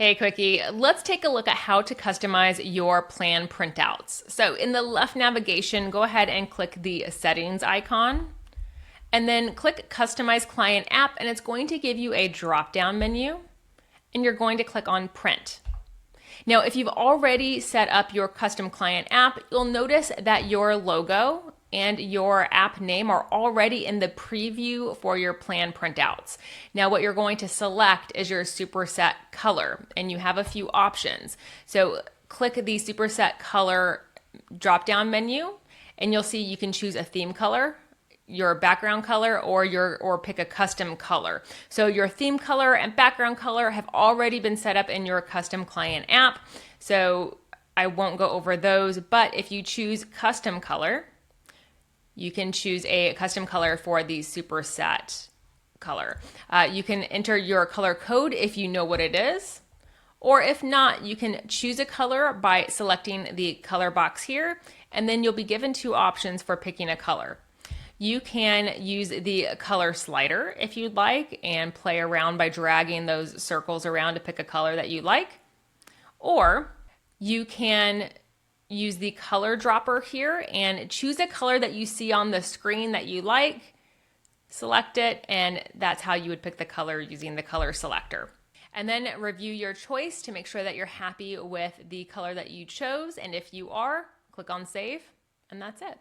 Hey Quickie, let's take a look at how to customize your plan printouts. So in the left navigation, go ahead and click the settings icon and then click Customize Client App, and it's going to give you a drop-down menu and you're going to click on Print. Now, if you've already set up your custom client app, you'll notice that your logo and your app name are already in the preview for your plan printouts. Now, what you're going to select is your superset color, and you have a few options. So click the superset color drop-down menu, and you'll see you can choose a theme color, your background color, or pick a custom color. So your theme color and background color have already been set up in your custom client app. So I won't go over those, but if you choose custom color, you can choose a custom color for the superset color. You can enter your color code if you know what it is, or if not, you can choose a color by selecting the color box here, and then you'll be given two options for picking a color. You can use the color slider if you'd like and play around by dragging those circles around to pick a color that you like. Or you can use the color dropper here and choose a color that you see on the screen that you like, select it, and that's how you would pick the color using the color selector. And then review your choice to make sure that you're happy with the color that you chose. And if you are, click on Save, and that's it.